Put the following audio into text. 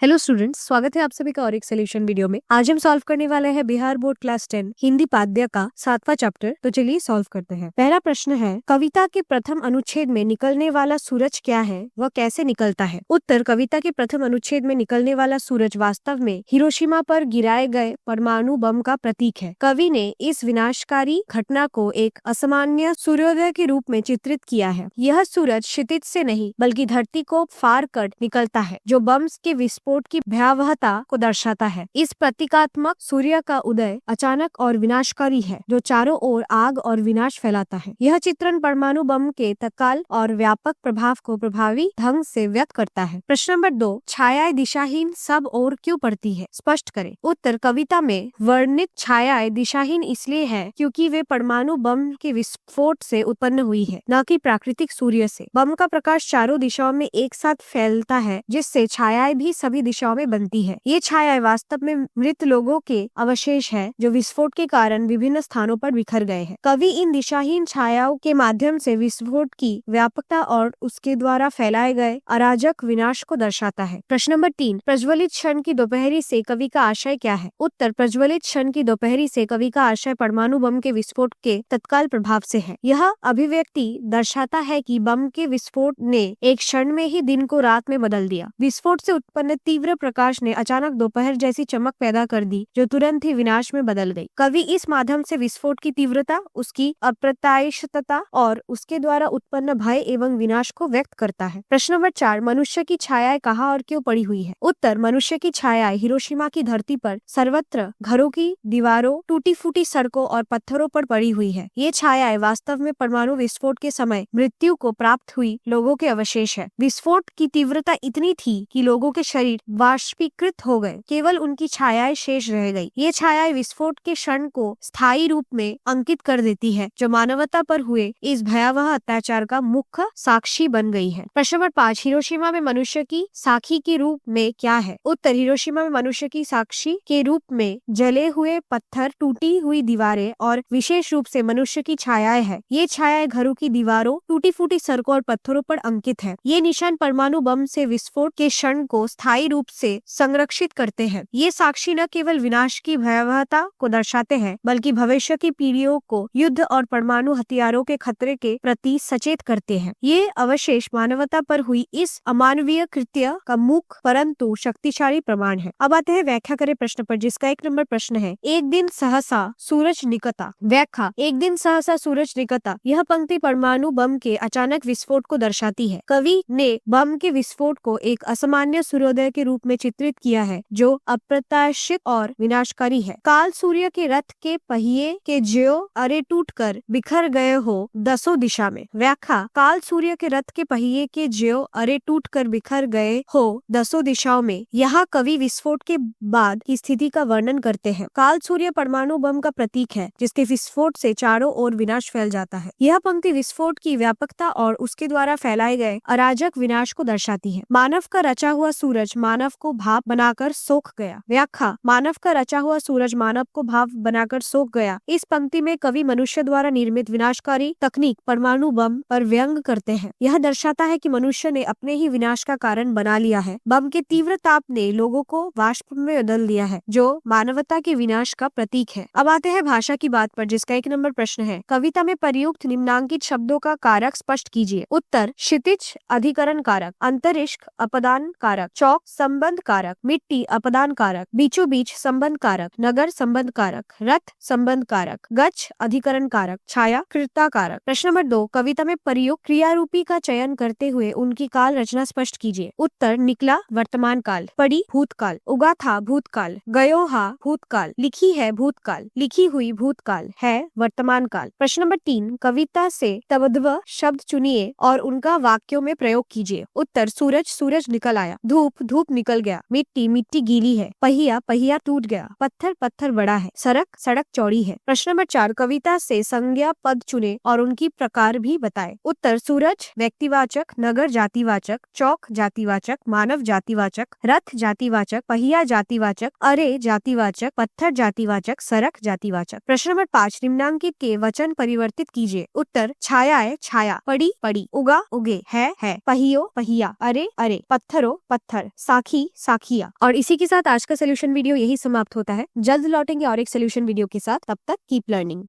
Hello students, स्वागत है आप सभी का और एक सोल्यूशन वीडियो में। आज हम सॉल्व करने वाले हैं बिहार बोर्ड क्लास 10 हिंदी पाद्य का 7वां चैप्टर। तो चलिए सॉल्व करते हैं। पहला प्रश्न है, कविता के प्रथम अनुच्छेद में निकलने वाला सूरज क्या है, वह कैसे निकलता है? उत्तर, कविता के प्रथम अनुच्छेद में निकलने वाला सूरज वास्तव में हिरोशिमा पर गिराए गए परमाणु बम का प्रतीक है। कवि ने इस विनाशकारी घटना को एक असामान्य सूर्योदय के रूप में चित्रित किया है। यह सूरज क्षितिज से नहीं बल्कि धरती को फार कर निकलता है, जो बम के विस्फोट की भयावहता को दर्शाता है। इस प्रतीकात्मक सूर्य का उदय अचानक और विनाशकारी है, जो चारों ओर आग और विनाश फैलाता है। यह चित्रण परमाणु बम के तत्काल और व्यापक प्रभाव को प्रभावी ढंग से व्यक्त करता है। प्रश्न नंबर 2, छायाएं दिशाहीन सब ओर क्यों पड़ती है, स्पष्ट करें। उत्तर, कविता में वर्णित छायाएं दिशाहीन इसलिए है क्योंकि वे परमाणु बम के विस्फोट से उत्पन्न हुई है, न कि प्राकृतिक सूर्य से। बम का प्रकाश चारों दिशाओं में एक साथ फैलता है, जिससे छायाएं भी सभी दिशाओं में बनती है। ये छायाएं वास्तव में मृत लोगों के अवशेष है, जो विस्फोट के कारण विभिन्न स्थानों पर बिखर गए हैं। कवि इन दिशाहीन छायाओं के माध्यम से विस्फोट की व्यापकता और उसके द्वारा फैलाए गए अराजक विनाश को दर्शाता है। प्रश्न नंबर 3, प्रज्वलित क्षण की दोपहरी से कवि का आशय क्या है? उत्तर, प्रज्वलित क्षण की दोपहरी से कवि का आशय परमाणु बम के विस्फोट के तत्काल प्रभाव से है। यह अभिव्यक्ति दर्शाता है कि बम के विस्फोट ने एक क्षण में ही दिन को रात में बदल दिया। विस्फोट से उत्पन्न तीव्र प्रकाश ने अचानक दोपहर जैसी चमक पैदा कर दी, जो तुरंत ही विनाश में बदल गई। कवि इस माध्यम से विस्फोट की तीव्रता, उसकी अप्रत्याशितता और उसके द्वारा उत्पन्न भय एवं विनाश को व्यक्त करता है। प्रश्न नंबर 4, मनुष्य की छायाएं कहाँ और क्यों पड़ी हुई है? उत्तर, मनुष्य की छायाएं हिरोशिमा की धरती पर सर्वत्र घरों की दीवारों, टूटी फूटी सड़कों और पत्थरों पर पड़ी हुई है। ये छायाएं वास्तव में परमाणु विस्फोट के समय मृत्यु को प्राप्त हुई लोगों के अवशेष है। विस्फोट की तीव्रता इतनी थी कि लोगों के शरीर वाष्पीकृत हो गए, केवल उनकी छायाएं शेष रह गई। ये छायाएं विस्फोट के क्षण को स्थायी रूप में अंकित कर देती है, जो मानवता पर हुए इस भयावह अत्याचार का मुख्य साक्षी बन गई है। प्रश्न नंबर 5, हिरोशिमा में मनुष्य की साक्षी के रूप में क्या है? उत्तर, हिरोशिमा में मनुष्य की साक्षी के रूप में जले हुए पत्थर, टूटी हुई दीवारें और विशेष रूप से मनुष्य की छायाएं है। ये छायाएं घरों की दीवारों, टूटी फूटी सड़कों और पत्थरों पर अंकित है। ये निशान परमाणु बम से विस्फोट के क्षण को स्थायी रूप से संरक्षित करते हैं। ये साक्षी न केवल विनाश की भयावहता को दर्शाते हैं, बल्कि भविष्य की पीढ़ियों को युद्ध और परमाणु हथियारों के खतरे के प्रति सचेत करते हैं। ये अवशेष मानवता पर हुई इस अमानवीय कृत्य का मुख्य परंतु शक्तिशाली प्रमाण है। अब आते हैं व्याख्या करें प्रश्न पर, जिसका 1 नंबर प्रश्न है, एक दिन सहसा सूरज निकता। व्याख्या, एक दिन सहसा सूरज निकता। यह पंक्ति परमाणु बम के अचानक विस्फोट को दर्शाती है। कवि ने बम के विस्फोट को एक असामान्य सूर्योदय के रूप में चित्रित किया है, जो अप्रत्याशित और विनाशकारी है। काल सूर्य के रथ के पहिए के ज्यों अरे टूटकर बिखर गए हो दसों दिशा में। व्याख्या, काल सूर्य के रथ के पहिए के ज्यों अरे टूटकर बिखर गए हो दसों दिशाओं में। यहाँ कवि विस्फोट के बाद की स्थिति का वर्णन करते हैं। काल सूर्य परमाणु बम का प्रतीक है, जिसके विस्फोट से चारों ओर विनाश फैल जाता है। यह पंक्ति विस्फोट की व्यापकता और उसके द्वारा फैलाए गए अराजक विनाश को दर्शाती है। मानव का रचा हुआ सूरज मानव को भाप बनाकर सोख गया। व्याख्या, मानव का रचा हुआ सूरज मानव को भाप बनाकर सोख गया। इस पंक्ति में कवि मनुष्य द्वारा निर्मित विनाशकारी तकनीक परमाणु बम पर व्यंग करते हैं। यह दर्शाता है कि मनुष्य ने अपने ही विनाश का कारण बना लिया है। बम के तीव्र ताप ने लोगों को वाष्प में बदल दिया है, जो मानवता के विनाश का प्रतीक है। अब आते हैं भाषा की बात पर, जिसका 1 नंबर प्रश्न है, कविता में प्रयुक्त निम्नांकित शब्दों का कारक स्पष्ट कीजिए। उत्तर, क्षितिज अधिकरण कारक, अंतरिक्ष अपदान कारक, चौक संबंध कारक, मिट्टी अपदान कारक, बीचों बीच संबंध कारक, नगर संबंध कारक, रथ संबंध कारक, गच्छ अधिकरण कारक, छाया कृता कारक। प्रश्न नंबर 2, कविता में प्रयुक्त क्रियारूपी का चयन करते हुए उनकी काल रचना स्पष्ट कीजिए। उत्तर, निकला वर्तमान काल, पड़ी भूतकाल, उगा था भूतकाल, गयो हा भूतकाल, लिखी है भूतकाल, लिखी हुई भूतकाल, है वर्तमान काल। प्रश्न नंबर 3, कविता से तद्भव शब्द चुनिए और उनका वाक्यों में प्रयोग कीजिए। उत्तर, सूरज सूरज निकल आया, धूप धूप निकल गया, मिट्टी मिट्टी गीली है, पहिया पहिया टूट गया, पत्थर पत्थर बड़ा है, सड़क सड़क चौड़ी है। प्रश्न नंबर 4, कविता से संज्ञा पद चुने और उनकी प्रकार भी बताएं। उत्तर, सूरज व्यक्तिवाचक, नगर जातिवाचक, चौक जातिवाचक, मानव जातिवाचक, रथ जातिवाचक, पहिया जातिवाचक, अरे जातिवाचक, पत्थर जातिवाचक, सड़क जातिवाचक। प्रश्न नंबर 5, निम्नांकित के वचन परिवर्तित कीजिए। उत्तर, छायाएं छाया, पड़ी पड़ी, उगा उगे, है पहियो पहिया, अरे अरे, पत्थरों पत्थर, साखी साखिया। और इसी के साथ आज का सोल्यूशन वीडियो यही समाप्त होता है। जल्द लौटेंगे और एक सोल्यूशन वीडियो के साथ, तब तक कीप लर्निंग।